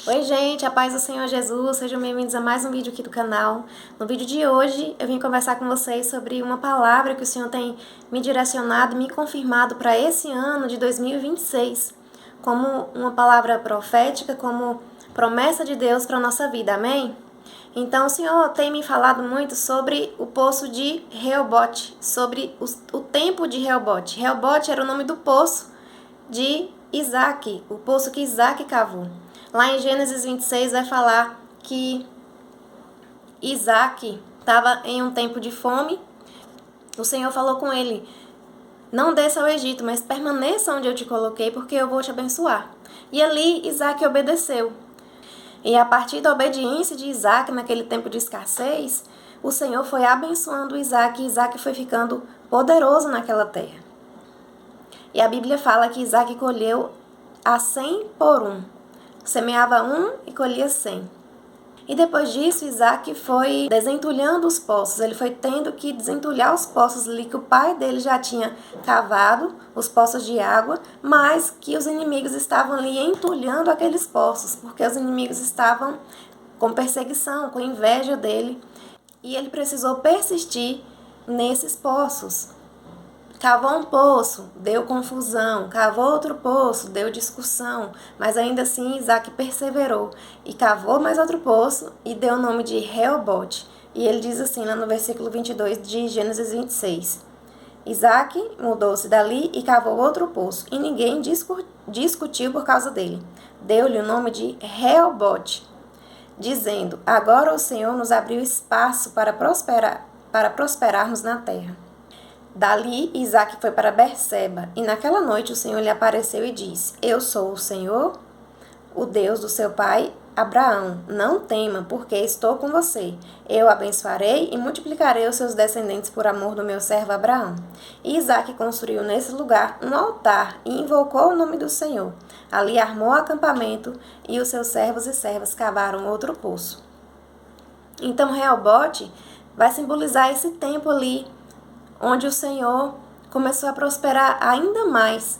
Oi gente, a paz do Senhor Jesus, sejam bem-vindos a mais um vídeo aqui do canal. No vídeo de hoje eu vim conversar com vocês sobre uma palavra que o Senhor tem me direcionado, me confirmado para esse ano de 2026, como uma palavra profética, como promessa de Deus para a nossa vida, amém? Então o Senhor tem me falado muito sobre o poço de Reobote, sobre o tempo de Reobote. Reobote era o nome do poço de Isaac, o poço que Isaac cavou. Lá em Gênesis 26 vai falar que Isaac estava em um tempo de fome. O Senhor falou com ele: não desça ao Egito, mas permaneça onde eu te coloquei, porque eu vou te abençoar. E ali Isaac obedeceu. E a partir da obediência de Isaac, naquele tempo de escassez, o Senhor foi abençoando Isaac e Isaac foi ficando poderoso naquela terra. E a Bíblia fala que Isaac colheu a 100 por um. Semeava um e colhia 100. E depois disso, Isaac foi desentulhando os poços. Ele foi tendo que desentulhar os poços ali que o pai dele já tinha cavado, os poços de água, mas que os inimigos estavam ali entulhando aqueles poços, porque os inimigos estavam com perseguição, com inveja dele. E ele precisou persistir nesses poços. Cavou um poço, deu confusão. Cavou outro poço, deu discussão. Mas ainda assim Isaac perseverou e cavou mais outro poço e deu o nome de Reobote. E ele diz assim lá no versículo 22 de Gênesis 26. Isaac mudou-se dali e cavou outro poço, e ninguém discutiu por causa dele. Deu-lhe o nome de Reobote, dizendo: agora o Senhor nos abriu espaço para prosperarmos na terra. Dali, Isaac foi para Berseba, e naquela noite o Senhor lhe apareceu e disse: eu sou o Senhor, o Deus do seu pai Abraão. Não tema, porque estou com você. Eu abençoarei e multiplicarei os seus descendentes por amor do meu servo Abraão. E Isaac construiu nesse lugar um altar e invocou o nome do Senhor. Ali armou acampamento, e os seus servos e servas cavaram outro poço. Então, Reobote vai simbolizar esse tempo ali, onde o Senhor começou a prosperar ainda mais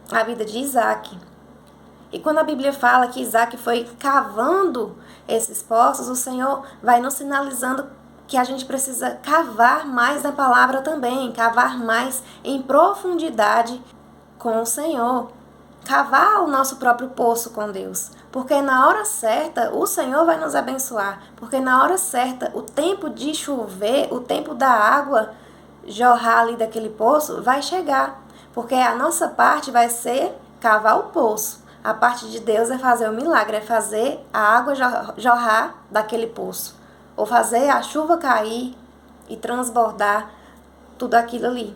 a vida de Isaac. E quando a Bíblia fala que Isaac foi cavando esses poços, o Senhor vai nos sinalizando que a gente precisa cavar mais na palavra também, cavar mais em profundidade com o Senhor, cavar o nosso próprio poço com Deus, porque na hora certa o Senhor vai nos abençoar, porque na hora certa o tempo de chover, o tempo da água jorrar ali daquele poço vai chegar, porque a nossa parte vai ser cavar o poço. A parte de Deus é fazer o milagre, é fazer a água jorrar daquele poço, ou fazer a chuva cair e transbordar tudo aquilo ali.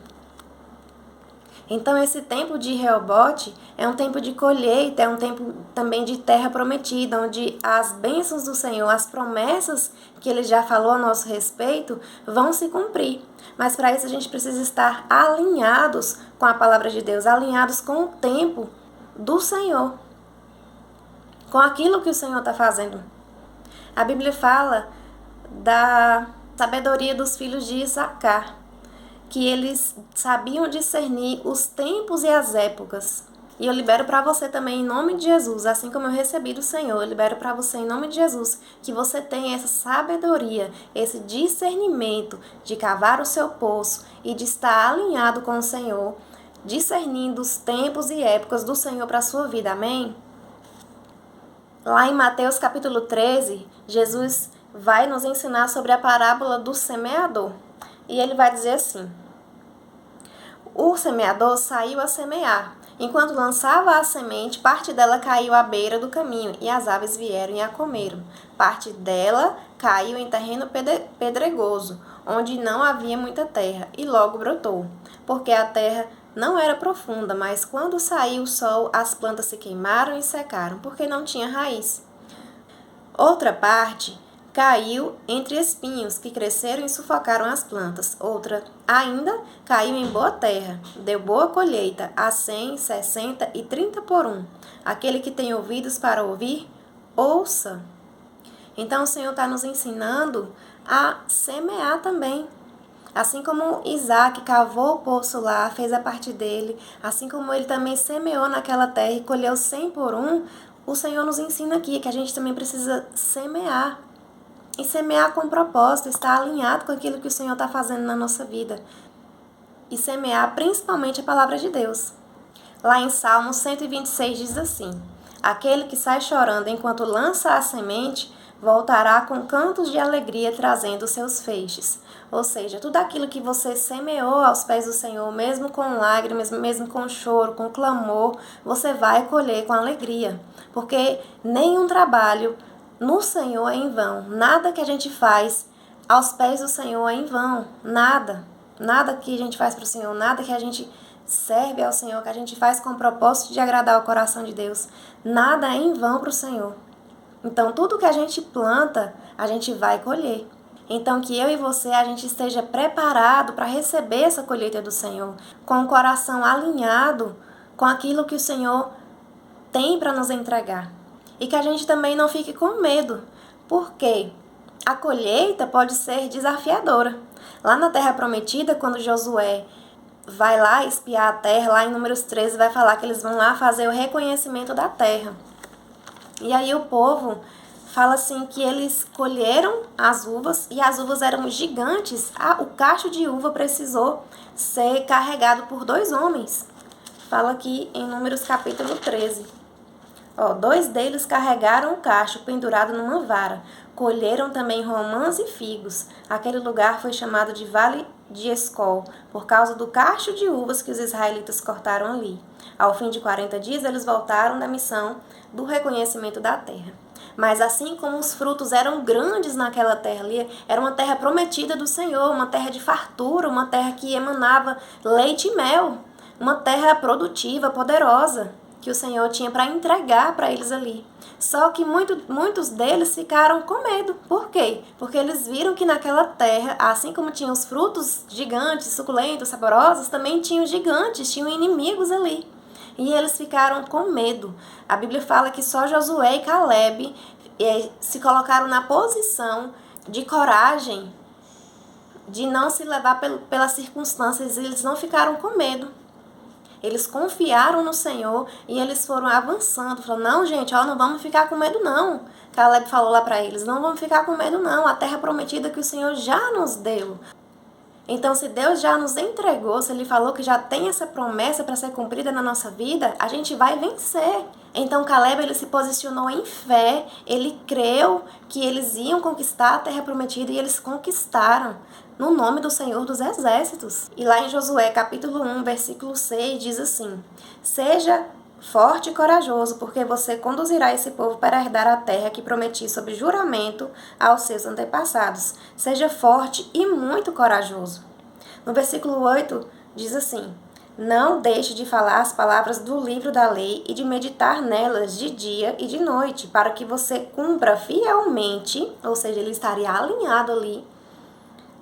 Então esse tempo de Reobote é um tempo de colheita, é um tempo também de terra prometida, onde as bênçãos do Senhor, as promessas que Ele já falou a nosso respeito, vão se cumprir. Mas para isso a gente precisa estar alinhados com a palavra de Deus, alinhados com o tempo do Senhor, com aquilo que o Senhor está fazendo. A Bíblia fala da sabedoria dos filhos de Issacar, que eles sabiam discernir os tempos e as épocas. E eu libero para você também em nome de Jesus, assim como eu recebi do Senhor, eu libero para você em nome de Jesus, que você tenha essa sabedoria, esse discernimento de cavar o seu poço e de estar alinhado com o Senhor, discernindo os tempos e épocas do Senhor para a sua vida, amém? Lá em Mateus capítulo 13, Jesus vai nos ensinar sobre a parábola do semeador. E ele vai dizer assim: o semeador saiu a semear. Enquanto lançava a semente, parte dela caiu à beira do caminho, e as aves vieram e a comeram. Parte dela caiu em terreno pedregoso, onde não havia muita terra, e logo brotou, porque a terra não era profunda, mas quando saiu o sol, as plantas se queimaram e secaram, porque não tinha raiz. Outra parte caiu entre espinhos que cresceram e sufocaram as plantas. Outra ainda caiu em boa terra, deu boa colheita, a 100, 60 e 30 por um. Aquele que tem ouvidos para ouvir, ouça. Então o Senhor está nos ensinando a semear também. Assim como Isaac cavou o poço lá, fez a parte dele, assim como ele também semeou naquela terra e colheu 100 por um, o Senhor nos ensina aqui que a gente também precisa semear. E semear com propósito, estar alinhado com aquilo que o Senhor está fazendo na nossa vida. E semear principalmente a palavra de Deus. Lá em Salmo 126 diz assim: aquele que sai chorando enquanto lança a semente, voltará com cantos de alegria trazendo seus feixes. Ou seja, tudo aquilo que você semeou aos pés do Senhor, mesmo com lágrimas, mesmo com choro, com clamor, você vai colher com alegria. Porque nenhum trabalho no Senhor é em vão. Nada que a gente faz aos pés do Senhor é em vão. Nada. Nada que a gente faz para o Senhor, nada que a gente serve ao Senhor, que a gente faz com o propósito de agradar o coração de Deus, nada é em vão para o Senhor. Então, tudo que a gente planta, a gente vai colher. Então, que eu e você, a gente esteja preparado para receber essa colheita do Senhor, com o coração alinhado com aquilo que o Senhor tem para nos entregar. E que a gente também não fique com medo, porque a colheita pode ser desafiadora. Lá na Terra Prometida, quando Josué vai lá espiar a terra, lá em Números 13 vai falar que eles vão lá fazer o reconhecimento da terra. E aí o povo fala assim que eles colheram as uvas e as uvas eram gigantes. O cacho de uva precisou ser carregado por 2 homens. Fala aqui em Números capítulo 13. 2 deles carregaram o cacho pendurado numa vara. Colheram também romãs e figos. Aquele lugar foi chamado de Vale de Escol, por causa do cacho de uvas que os israelitas cortaram ali. Ao fim de 40 dias, eles voltaram da missão do reconhecimento da terra. Mas assim como os frutos eram grandes naquela terra ali, era uma terra prometida do Senhor, uma terra de fartura, uma terra que emanava leite e mel, uma terra produtiva, poderosa, que o Senhor tinha para entregar para eles ali. Só que muitos deles ficaram com medo. Por quê? Porque eles viram que naquela terra, assim como tinham os frutos gigantes, suculentos, saborosos, também tinham gigantes, tinham inimigos ali. E eles ficaram com medo. A Bíblia fala que só Josué e Caleb se colocaram na posição de coragem, de não se levar pelas circunstâncias, eles não ficaram com medo. Eles confiaram no Senhor e eles foram avançando. Falaram, não, gente, não vamos ficar com medo, não. Caleb falou lá para eles, não vamos ficar com medo, não. A terra prometida que o Senhor já nos deu. Então, se Deus já nos entregou, se Ele falou que já tem essa promessa para ser cumprida na nossa vida, a gente vai vencer. Então, Caleb, ele se posicionou em fé, ele creu que eles iam conquistar a terra prometida e eles conquistaram, no nome do Senhor dos Exércitos. E lá em Josué, capítulo 1, versículo 6, diz assim: seja forte e corajoso, porque você conduzirá esse povo para herdar a terra que prometi sob juramento aos seus antepassados. Seja forte e muito corajoso. No versículo 8, diz assim: não deixe de falar as palavras do livro da lei e de meditar nelas de dia e de noite, para que você cumpra fielmente, ou seja, ele estaria alinhado ali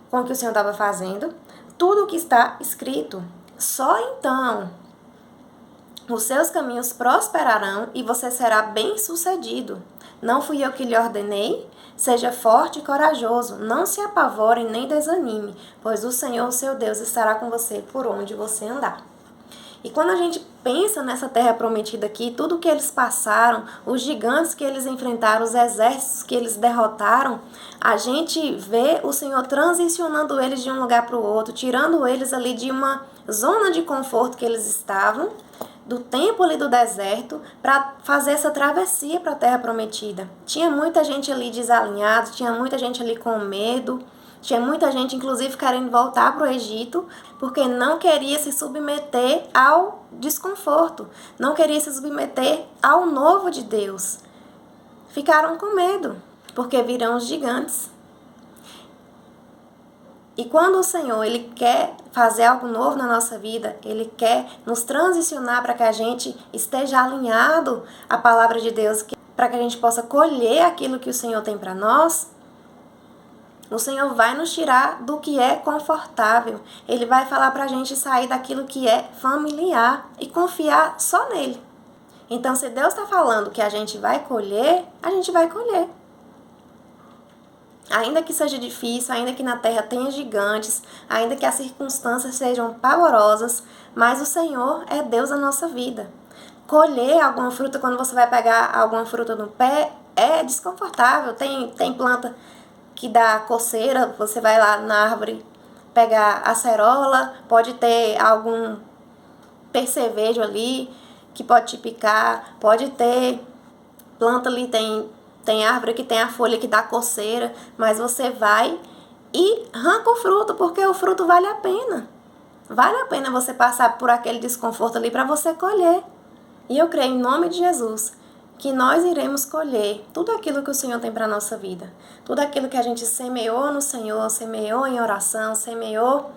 com o que o Senhor estava fazendo, tudo o que está escrito. Só então os seus caminhos prosperarão e você será bem-sucedido. Não fui eu que lhe ordenei? Seja forte e corajoso, não se apavore nem desanime, pois o Senhor, seu Deus, estará com você por onde você andar. E quando a gente pensa nessa terra prometida aqui, tudo que eles passaram, os gigantes que eles enfrentaram, os exércitos que eles derrotaram, a gente vê o Senhor transicionando eles de um lugar para o outro, tirando eles ali de uma zona de conforto que eles estavam, do tempo ali do deserto, para fazer essa travessia para a terra prometida. Tinha muita gente ali desalinhada, tinha muita gente ali com medo, tinha muita gente, inclusive, querendo voltar para o Egito, porque não queria se submeter ao desconforto, não queria se submeter ao novo de Deus. Ficaram com medo, porque virão os gigantes. E quando o Senhor ele quer fazer algo novo na nossa vida, Ele quer nos transicionar para que a gente esteja alinhado à palavra de Deus, para que a gente possa colher aquilo que o Senhor tem para nós, o Senhor vai nos tirar do que é confortável. Ele vai falar para a gente sair daquilo que é familiar e confiar só nele. Então, se Deus está falando que a gente vai colher, a gente vai colher. Ainda que seja difícil, ainda que na terra tenha gigantes, ainda que as circunstâncias sejam pavorosas, mas o Senhor é Deus na nossa vida. colher alguma fruta, quando você vai pegar alguma fruta no pé, é desconfortável. Tem planta que dá coceira, você vai lá na árvore pegar acerola, pode ter algum percevejo ali que pode te picar, pode ter planta ali, tem árvore que tem a folha que dá coceira, mas você vai e arranca o fruto, porque o fruto vale a pena. Vale a pena você passar por aquele desconforto ali para você colher. E eu creio em nome de Jesus que nós iremos colher tudo aquilo que o Senhor tem para a nossa vida. Tudo aquilo que a gente semeou no Senhor, semeou em oração, semeou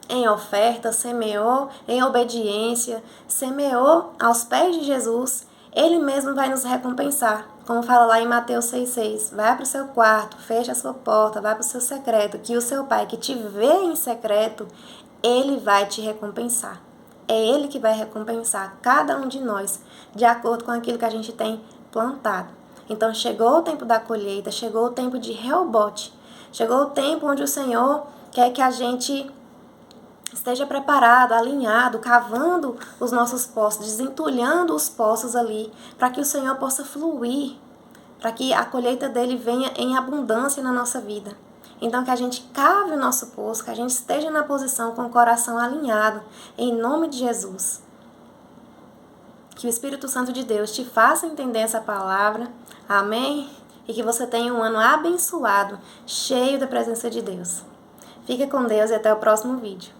em oferta, semeou em obediência, semeou aos pés de Jesus, Ele mesmo vai nos recompensar. Como fala lá em Mateus 6,6, vai para o seu quarto, fecha a sua porta, vai para o seu secreto, que o seu Pai que te vê em secreto, Ele vai te recompensar. É Ele que vai recompensar cada um de nós, de acordo com aquilo que a gente tem plantado. Então chegou o tempo da colheita, chegou o tempo de rebote, chegou o tempo onde o Senhor quer que a gente esteja preparado, alinhado, cavando os nossos poços, desentulhando os poços ali, para que o Senhor possa fluir, para que a colheita dele venha em abundância na nossa vida. Então, que a gente cave o nosso poço, que a gente esteja na posição com o coração alinhado, em nome de Jesus. Que o Espírito Santo de Deus te faça entender essa palavra. Amém? E que você tenha um ano abençoado, cheio da presença de Deus. Fica com Deus e até o próximo vídeo.